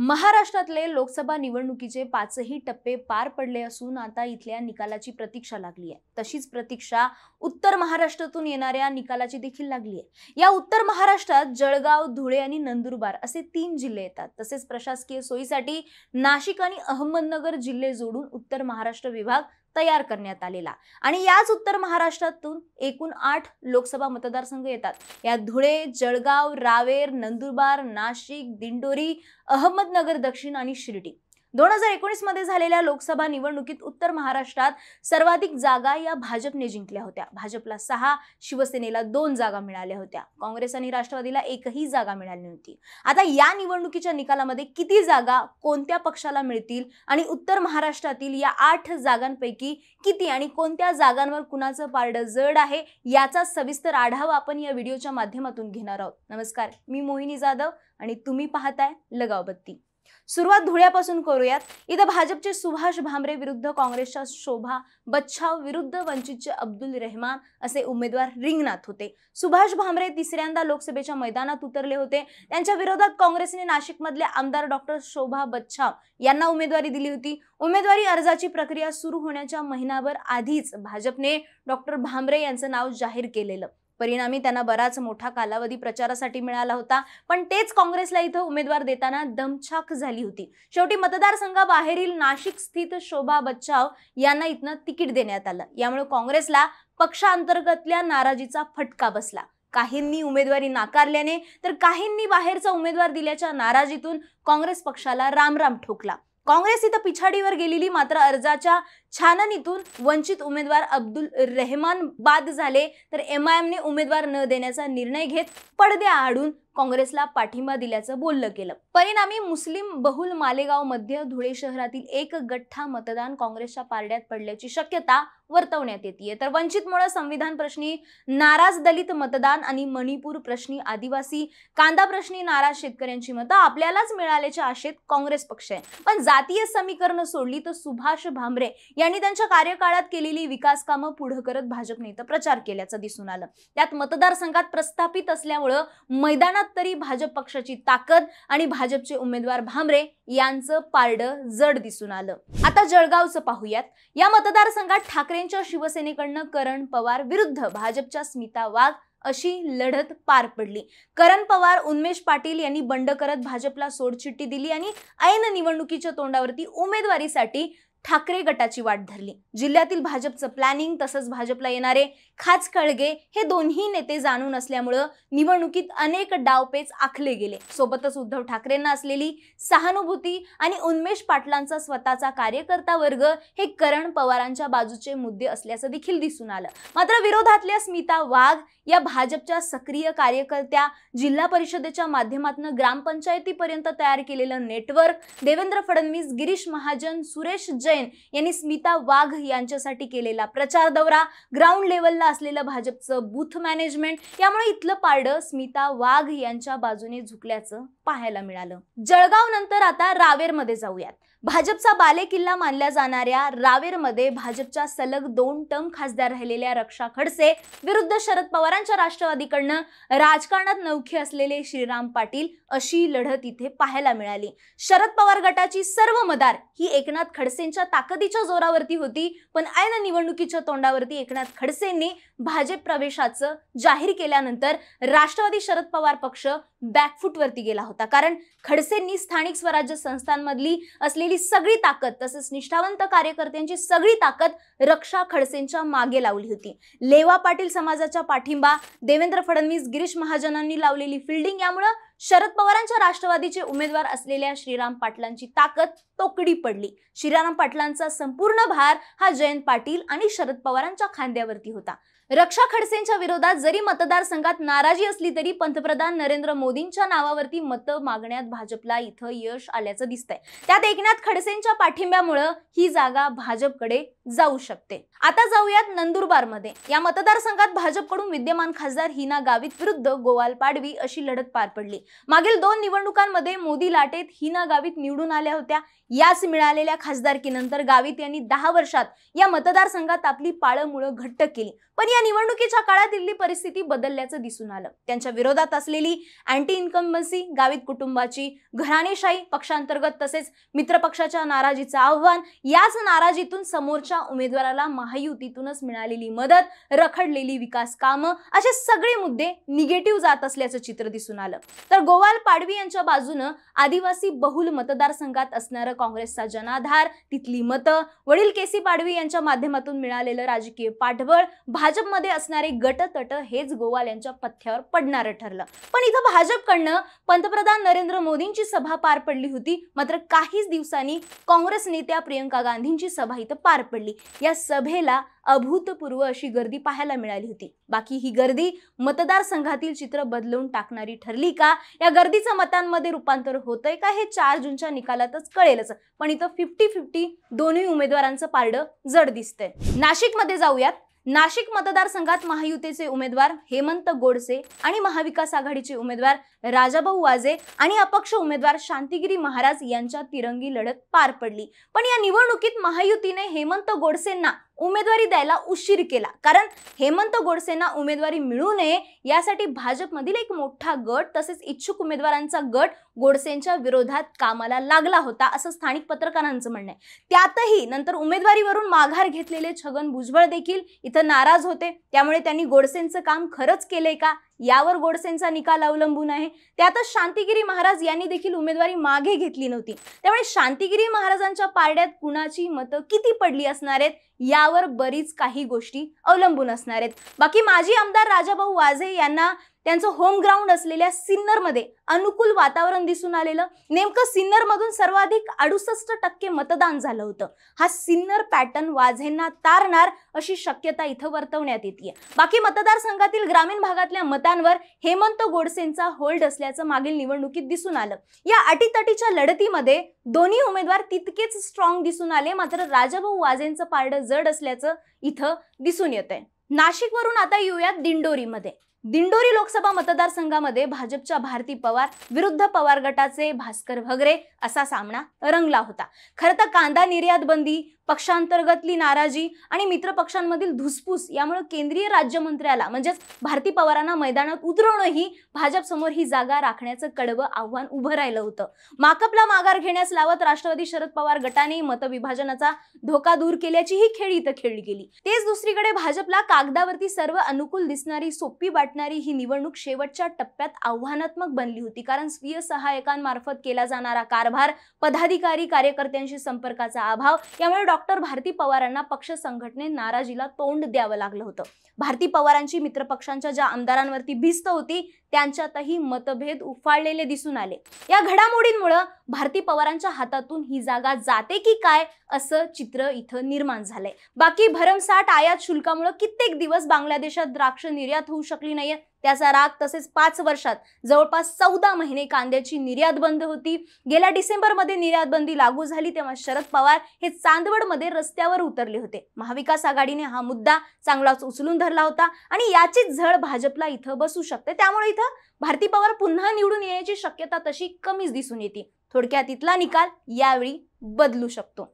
महाराष्ट्रातले लोकसभा निवडणुकीचे 5ही टप्पे पार पडले असून आता इथल्या निकालाची प्रतीक्षा लागली आहे। तशीच प्रतीक्षा उत्तर महाराष्ट्रातून येणाऱ्या निकालाची देखील लागली आहे। या उत्तर महाराष्ट्रात जळगाव, धुळे आणि नंदुरबार असे 3 जिल्हे येतात। तसेच प्रशासकीय सोयीसाठी नाशिक आणि अहमदनगर जिल्हे जोडून उत्तर महाराष्ट्र विभाग तयार करण्यात आलेला आणि याच उत्तर महाराष्ट्रातून एकूण 8 लोकसभा मतदारसंघ येतात। यात धुळे, जळगाव, रावेर, नंदुरबार, नाशिक, दिंडोरी, अहमदनगर दक्षिण आणि शिर्डी। 2019 मध्ये झालेल्या लोकसभा निवडणुकीत उत्तर महाराष्ट्रात सर्वाधिक जागा या भाजपने जिंकल्या होत्या। भाजपला 6, शिवसेनेला 2 जागा मिळाल्या होत्या। काँग्रेस आणि राष्ट्रवादीला एकही जागा मिळाली नव्हती। आता या निवडणुकीच्या निकालामध्ये किती जागा कोणत्या पक्षाला मिळतील आणि उत्तर महाराष्ट्रातील या 8 जागांपैकी किती आणि कोणत्या जागांवर कुणाचं पारडं जड आहे याचा सविस्तर आढावा आपण या व्हिडिओच्या माध्यमातून घेणार आहोत। नमस्कार, मी मोहिनी जाधव आणि तुम्ही पाहताय लगाव बत्ती। सुरुवात धुळ्यापासून करूयात। इथं भाजपचे सुभाष भामरे विरुद्ध काँग्रेसच्या शोभा बच्छाव विरुद्ध वंचितचे अब्दुल रहमान असे उमेदवार रिंगणात होते। सुभाष भामरे तिसऱ्यांदा लोकसभेच्या मैदानात उतरले होते। त्यांच्या विरोधात काँग्रेसने नाशिकमधले आमदार डॉक्टर शोभा बच्छाव यांना उमेदवारी दिली होती। उमेदवारी अर्जाची प्रक्रिया सुरू होण्याच्या महिनाभर आधीच भाजपने डॉक्टर भामरे यांचं नाव जाहीर केलेलं। परिणामी त्यांना बराच मोठा कालावधी प्रचारासाठी मिळाला होता, पण तेच काँग्रेसला इथं उमेदवार देताना दमछाक झाली होती। शेवटी मतदारसंघाबाहेरील नाशिक स्थित शोभा बच्छाव यांना इथनं तिकीट देण्यात आलं। यामुळे काँग्रेसला पक्षांतर्गतल्या नाराजीचा फटका बसला। काहींनी उमेदवारी नाकारल्याने तर काहींनी बाहेरचा उमेदवार दिल्याच्या नाराजीतून काँग्रेस पक्षाला रामराम ठोकला। काँग्रेस इथं पिछाडीवर गेलेली, मात्र अर्जाच्या छाननीतून वंचित उमेदवार अब्दुल रहमान बाद झाले तर एमआयएमने उमेदवार न देण्याचा निर्णय घेत पडद्या आडून काँग्रेसला पाठिंबा दिल्याचं बोललं गेलं। परिणामी मुस्लिम बहुल मालेगाव मध्ये धुळे शहरातील एक गठ्ठा मतदान काँग्रेसच्या पारड्यात पडल्याची शक्यता वर्तवण्यात येते। तर वंचितमुळे संविधान प्रश्नी नाराज दलित मतदान आणि मणिपूर प्रश्नी आदिवासी, कांदा प्रश्नी नाराज शेतकऱ्यांची मतं आपल्यालाच मिळाल्याच्या आशेत काँग्रेस पक्ष आहे। पण जातीय समीकरण सोडली तर सुभाष भामरे यांनी त्यांच्या कार्यकाळात केलेली विकास कामं पुढे करत भाजपने इथं प्रचार केल्याचं दिसून आलं। त्यात मतदारसंघात प्रस्थापित असल्यामुळे मैदानात तरी भाजप पक्षाची ताकद आणि भाजपचे उमेदवार भामरे यांचं पारडं जड दिसून आलं। आता जळगावचं पाहूयात। या मतदारसंघात ठाकरेंच्या शिवसेनेकडनं करण पवार विरुद्ध भाजपच्या स्मिता वाघ अशी लढत पार पडली। करण पवार, उन्मेष पाटील यांनी बंड करत भाजपला सोडचिठ्ठी दिली आणि ऐन निवडणुकीच्या तोंडावरती उमेदवारीसाठी ठाकरे गटाची वाट धरली। जिल्ह्यातील भाजपचं प्लॅनिंग तसंच भाजपला येणारे खाचखळगे हे दोन्ही नेते जाणून असल्यामुळे निवडणुकीत अनेक डावपेच आखले गेले। सोबतच उद्धव ठाकरेंना असलेली सहानुभूती आणि उन्मेष पाटलांचा स्वतःचा कार्यकर्ता वर्ग हे करण पवारांच्या बाजूचे मुद्दे असल्याचं देखील दिसून आलं। मात्र विरोधातल्या स्मिता वाघ या भाजपच्या सक्रिय कार्यकर्त्या, जिल्हा परिषदेच्या माध्यमातून ग्रामपंचायतीपर्यंत तयार केलेलं नेटवर्क, देवेंद्र फडणवीस, गिरीश महाजन, सुरेश जैन यांनी स्मिता वाघ यांच्यासाठी केलेला प्रचार दौरा, ग्राउंड लेवलला असलेलं भाजपचं बूथ मॅनेजमेंट यामुळे इथलं पारडं स्मिता वाघ यांच्या बाजूने झुकल्याचं पाहायला मिळालं। जळगाव नंतर आता रावेरमध्ये जाऊयात। भाजपचा बालेकिल्ला मानल्या जाणाऱ्या रावेरमध्ये भाजपच्या सलग 2 टर्म खासदार राहिलेल्या रक्षा खडसे विरुद्ध शरद पवारांच्या राष्ट्रवादीकडनं राजकारणात नौखे असलेले श्रीराम पाटील अशी लढत इथे पाहायला मिळाली। शरद पवार गटाची सर्व मदार ही एकनाथ खडसेंच्या ताकदीच्या जोरावरती होती, पण ऐन निवडणुकीच्या तोंडावरती एकनाथ खडसेंनी भाजप प्रवेशाचं जाहीर केल्यानंतर राष्ट्रवादी शरद पवार पक्ष बॅकफूटवरती गेला होता। कारण खडसेंनी स्थानिक स्वराज्य संस्थांमधली असलेली सगळी ताकद तसेच निष्ठावंत कार्यकर्त्यांची सगळी ताकद रक्षा खडसेंच्या मागे लावली होती। लेवा पाटील समाजाचा पाठिंबा, देवेंद्र फडणवीस, गिरीश महाजनांनी लावलेली फिल्डिंग यामुळे शरद पवारांच्या राष्ट्रवादीचे उमेदवार असलेल्या श्रीराम पाटलांची ताकद तोकडी पडली। श्रीराम पाटलांचा संपूर्ण भार हा जयंत पाटील आणि शरद पवारांच्या खांद्यावरती होता। रक्षा खडसेंच्या विरोधात जरी मतदारसंघात नाराजी असली तरी पंतप्रधान नरेंद्र मोदींच्या नावावरती मतं मागण्यात भाजपला इथं यश आल्याचं दिसतंय। त्यात एकनाथ खडसेंच्या पाठिंब्यामुळे ही जागा भाजपकडे जाऊ शकते। आता जाऊयात नंदुरबारमध्ये। या मतदारसंघात भाजपकडून विद्यमान खासदार हिना गावित विरुद्ध गोवाल पाडवी अशी लढत पार पडली। मागील 2 निवडणुकांमध्ये मोदी लाटेत हिना गावित निवडून आल्या होत्या। याच मिळालेल्या खासदारकीनंतर गावित यांनी 10 वर्षात या मतदारसंघात आपली पाळंमुळं घट्ट केली, पण या या निवडणुकीच्या काळात इथली परिस्थिती बदलल्याचं दिसून आलं. त्यांच्या विरोधात असलेली अँटी इन्कम्बन्सी, गावित कुटुंबाची घराणेशाही, पक्षांतर्गत तसेच मित्रपक्षाच्या नाराजीचं आव्हान, याच नाराजीतून समोरच्या उमेदवाराला महायुतीतूनच मिळालेली मदत, रखडलेली विकास कामं, असे सगळे मुद्दे निगेटिव्ह जात असल्याचं चित्र दिसून आलं. तर गोवाल पाडवी यांच्या बाजूनं आदिवासी बहुल मतदारसंघात असणारं काँग्रेसचा जनाधार, तिथली मतं, वडील केसी पाडवी यांच्या माध्यमातून मिळालेलं राजकीय पाठबळ, भाजपमध्ये असणारे गटतट हेच गोवाल यांच्या पथ्यावर पडणारं ठरलं. पण इथं भाजपकडनं पंतप्रधान नरेंद्र मोदींची सभा पार पडली होती. मात्र काहीच दिवसांनी काँग्रेस नेत्या प्रियंका गांधींची सभा इथं पार पडली. या सभेला अभूतपूर्व अशी गर्दी पाहायला मिळाली होती. बाकी ही गर्दी मतदारसंघातील चित्र बदलून टाकणारी ठरली का? या गर्दीचं मतांमध्ये रूपांतर होतंय का? हे 4 जूनच्या निकालातच कळेलच. पण इथं 50-50 दोन्ही उमेदवारांचं पारडं जड दिसतंय. नाशिकमध्ये जाऊयात. नाशिक मतदारसंघात महायुतीचे उमेदवार हेमंत गोडसे आणि महाविकास आघाडीचे उमेदवार राजाभाऊ वाजे आणि अपक्ष उमेदवार शांतिगिरी महाराज यांच्यात तिरंगी लढत पार पडली. पण या निवडणुकीत महायुतीने हेमंत गोडसेंना उमेदवारी द्यायला उशीर केला. कारण हेमंत गोडसेंना उमेदवारी मिळू नये यासाठी भाजपमधील एक मोठा गट तसेच इच्छुक उमेदवारांचा गट गोडसेंच्या विरोधात कामाला लागला होता, असं स्थानिक पत्रकारांचं म्हणणं आहे. त्यातही नंतर उमेदवारीवरून माघार घेतलेले छगन भुजबळ देखील इथं नाराज होते. त्यामुळे त्यांनी गोडसेंचं काम खरंच केलंय का, यावर गोडसेंचा निकाल अवलंबून आहे. त्यातच शांतिगिरी महाराज यांनी देखील उमेदवारी मागे घेतली नव्हती. त्यामुळे शांतिगिरी महाराजांच्या पारड्यात कुणाची मतं किती पडली असणार आहेत यावर बरीच काही गोष्टी अवलंबून असणार आहेत. बाकी माजी आमदार राजाभाऊ वाजे यांना त्यांचं होम ग्राउंड असलेल्या सिन्नरमध्ये अनुकूल वातावरण दिसून आलेलं. नेमकं सिन्नरमधून सर्वाधिक 68% मतदान झालं होतं. हा सिन्नर पॅटर्न वाझेंना तारणार अशी शक्यता इथं वर्तवण्यात येते. बाकी मतदारसंघातील ग्रामीण भागातल्या मतांवर हेमंत गोडसेंचा होल्ड असल्याचं मागील निवडणुकीत दिसून आलं. या अटीतटीच्या लढतीमध्ये दोन्ही उमेदवार तितकेच स्ट्रॉंग दिसून आले. मात्र राजाभाऊ वाजेंचं पारडं जड असल्याचं इथं दिसून येतंय. नाशिकवरून आता येऊयात दिंडोरीमध्ये. दिंडोरी लोकसभा मतदारसंघामध्ये भाजपच्या भारती पवार विरुद्ध पवार गटाचे भास्कर भगरे असा सामना रंगला होता. खरं तर कांदा निर्यात बंदी, पक्षांतर्गतली नाराजी आणि मित्र पक्षांमधील धुसफूस यामुळे केंद्रीय राज्यमंत्र्याला म्हणजेच भारती पवारांना मैदानात उतरवणंही भाजप समोर ही जागा राखण्याचं कडवं आव्हान उभं राहिलं होतं. माकपला माघार घेण्यास लावत राष्ट्रवादी शरद पवार गटाने मतविभाजनाचा धोका दूर केल्याची ही खेळी इथं खेळली गेली. तेच दुसरीकडे भाजपला कागदावरती सर्व अनुकूल दिसणारी, सोपी वाटणारी ही निवडणूक शेवटच्या टप्प्यात आव्हानात्मक बनली होती. कारण स्वीय सहायकांमार्फत केला जाणारा कारभार, पदाधिकारी कार्यकर्त्यांशी संपर्काचा अभाव यामुळे डॉक्टर भारती पवारांना पक्ष संघटने नाराजीला तोंड द्यावं लागलं होतं. भारती पवारांची मित्रपक्षांच्या ज्या आमदारांवरती भिस्त होती त्यांच्यातही मतभेद उफाळलेले दिसून आले. या घडामोडींमुळे भारती पवारांच्या हातातून ही जागा जाते की काय असं चित्र इथं निर्माण झालंय. बाकी भरमसाठ आयात शुल्कामुळे कित्येक दिवस बांगलादेशात द्राक्ष निर्यात होऊ शकली नाहीये. त्याचा राग तसेच 5 वर्षात जवळपास 14 महिने कांद्याची निर्यात बंद होती. गेल्या डिसेंबरमध्ये निर्यात बंदी लागू झाली तेव्हा शरद पवार हे चांदवडमध्ये रस्त्यावर उतरले होते. महाविकास आघाडीने हा मुद्दा चांगलाच उचलून धरला होता आणि याचीच झळ भाजपला इथं बसू शकते. त्यामुळे इथं भारती पवार पुन्हा निवडून येण्याची शक्यता तशी कमीच दिसून येते. थोडक्यात इथला निकाल यावेळी बदलू शकतो.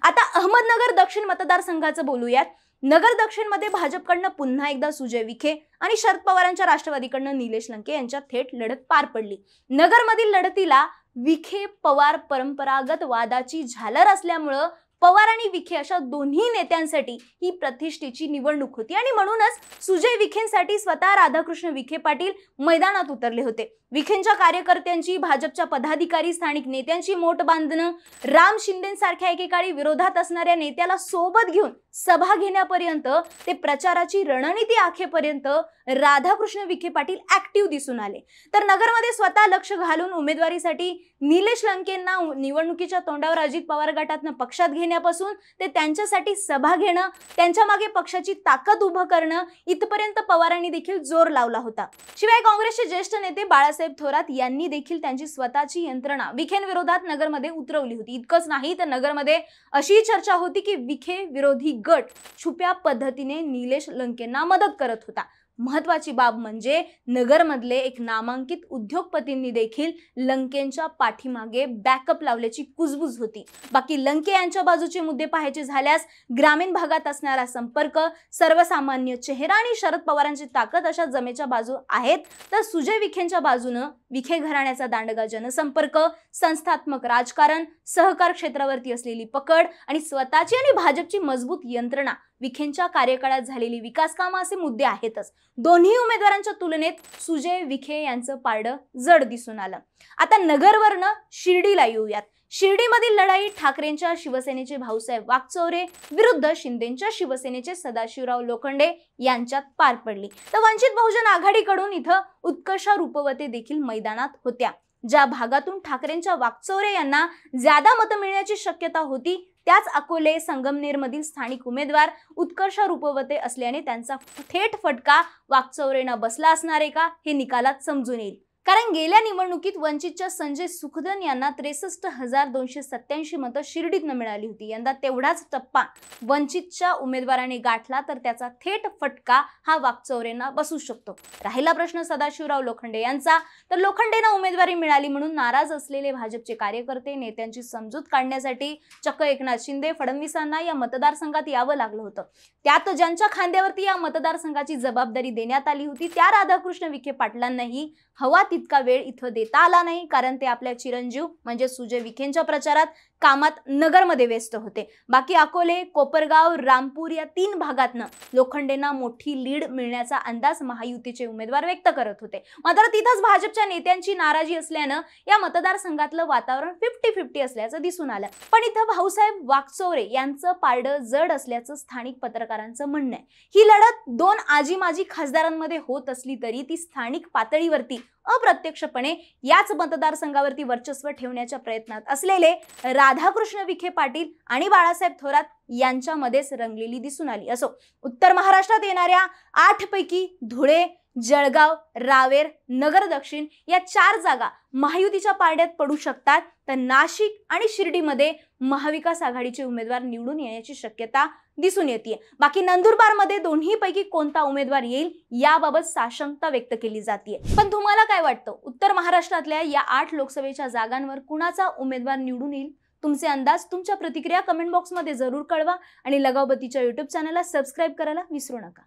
आता अहमदनगर दक्षिण मतदारसंघाचं बोलूयात. नगर दक्षिणमध्ये भाजपकडनं पुन्हा एकदा सुजय विखे आणि शरद पवारांच्या राष्ट्रवादीकडनं निलेश लंके यांच्यात थेट लढत पार पडली. नगरमधील लढतीला विखे पवार परंपरागत वादाची झालर असल्यामुळं पवार आणि विखे अशा दोन्ही नेत्यांसाठी ही प्रतिष्ठेची निवडणूक होती आणि म्हणूनच सुजय विखेंसाठी स्वतः राधाकृष्ण विखे पाटील मैदानात उतरले होते. विखेंच्या कार्यकर्त्यांची, भाजपच्या पदाधिकारी, स्थानिक नेत्यांची मोठ बांधणं, राम शिंदेंसारख्या एकेकाळी विरोधात असणाऱ्या नेत्याला सोबत घेऊन सभा घेण्यापर्यंत ते प्रचाराची रणनीती आखेपर्यंत राधाकृष्ण विखे पाटील ऍक्टिव्ह दिसून आले. तर नगरमध्ये स्वतः लक्ष घालून उमेदवारीसाठी निलेश लंकेंना निवडणुकीच्या तोंडावर अजित पवार गटातनं पक्षात घेण्यापासून ते त्यांच्यासाठी सभा घेणं, त्यांच्या मागे पक्षाची ताकद उभं करणं इथपर्यंत पवारांनी देखील जोर लावला होता. शिवाय काँग्रेसचे ज्येष्ठ नेते बाळासाहेब थोरात यांनी देखील त्यांची स्वतःची यंत्रणा विखेंविरोधात नगरमध्ये उतरवली होती. इतकंच नाही तर नगरमध्ये अशी चर्चा होती की विखे विरोधी गट छुप्या पद्धतीने निलेश लंकेंना मदत करत होता. महत्वाची बाब म्हणजे नगरमधले एक नामांकित उद्योगपतींनी देखील लंकेंच्या पाठीमागे बॅकअप लावल्याची कुजबुज होती। बाकी लंके यांच्या बाजूचे मुद्दे पाहायचे झाल्यास ग्रामीण भागात असणारा संपर्क, सर्वसामान्य चेहरा आणि शरद पवारांची ताकद अशा जमेच्या बाजू आहेत, तर सुजय विखेंच्या बाजूनं विखे घराण्याचा दांडगा जनसंपर्क, संस्थात्मक राजकारण, सहकार क्षेत्रावरती असलेली पकड आणि स्वतःची आणि भाजपची मजबूत यंत्रणा, विखेंच्या कार्यकाळात झालेली विकास कामं असे मुद्दे आहेतच। दोन्ही उमेदवारांच्या तुलनेत सुजय विखे यांचं पारडं जड दिसून आलं। आता नगरवरनं शिर्डीला येऊयात। शिर्डीमधील लढाई ठाकरेंच्या शिवसेनेचे भाऊसाहेब वाकचौरे विरुद्ध शिंदेच्या शिवसेनेचे सदाशिवराव लोखंडे यांच्यात पार पडली, तर वंचित बहुजन आघाडीकडून इथं उत्कर्षा रूपवते देखील मैदानात होत्या। ज्या भागातून ठाकरेंच्या वाकचौरे यांना ज्यादा मतं मिळण्याची शक्यता होती, त्याच अकोले संगमनेरमधील स्थानिक उमेदवार उत्कर्षा रूपवते असल्याने त्यांचा थेट फटका वाकचौरेंना बसला असणार आहे का, हे निकालात समजून येईल। कारण गेल्या निवडणुकीत वंचितच्या संजय सुखदन यांना 63,287 मतं शिर्डीतनं मिळाली होती। यंदा तेवढाच टप्पा वंचितच्या उमेदवाराने गाठला, तर त्याचा थेट फटका हा वाकचौरेंना बसू शकतो। राहिला प्रश्न सदाशिवराव लोखंडे यांचा, तर लोखंडेंना उमेदवारी मिळाली म्हणून नाराज असलेले भाजपचे कार्यकर्ते नेत्यांची समजूत काढण्यासाठी चक्क एकनाथ शिंदे फडणवीसांना या मतदारसंघात यावं लागलं होतं। त्यात ज्यांच्या खांद्यावरती या मतदारसंघाची जबाबदारी देण्यात आली होती, त्या राधाकृष्ण विखे पाटलांनाही हवा तितका वेळ इथं देता आला नाही, कारण ते आपल्या चिरंजीव म्हणजे सुजय विखेंच्या प्रचारात कामात नगरमध्ये व्यस्त होते। बाकी अकोले, कोपरगाव, रामपूर या 3 भागातनं लोखंडेंना मोठी लीड मिळण्याचा अंदाज महायुतीचे उमेदवार व्यक्त करत होते। मात्र तिथंच भाजपच्या नेत्यांची नाराजी असल्यानं या मतदारसंघातलं वातावरण 50-50 असल्याचं दिसून आलं। पण इथं भाऊसाहेब वाकचौरे यांचं पारडं जड असल्याचं स्थानिक पत्रकारांचं म्हणणं आहे। ही लढत 2 आजी-माजी खासदारांमध्ये होत असली तरी ती स्थानिक पातळीवरती अप्रत्यक्षपणे याच मतदारसंघावरती वर्चस्व ठेवण्याच्या प्रयत्नात असलेले राधाकृष्ण विखे पाटील आणि बाळासाहेब थोरात यांच्यामध्येच रंगलेली दिसून आली। असो, उत्तर महाराष्ट्रात येणाऱ्या 8 पैकी धुळे, जळगाव, रावेर, नगर दक्षिण या 4 जागा महायुतीच्या पारड्यात पडू शकतात, तर नाशिक आणि शिर्डीमध्ये महाविकास आघाडीचे उमेदवार निवडून येण्याची शक्यता दिसून येते। बाकी नंदुरबारमध्ये दोन्ही पैकी कोणता उमेदवार येईल याबाबत साशंकता व्यक्त केली जाते। पण तुम्हाला काय वाटतं, उत्तर महाराष्ट्रातल्या या 8 लोकसभेच्या जागांवर कुणाचा उमेदवार निवडून येईल? तुमचे अंदाज, तुमच्या प्रतिक्रिया कमेंट बॉक्समध्ये जरूर कळवा आणि लगावबत्तीच्या YouTube चॅनलला सबस्क्राईब करायला विसरू नका।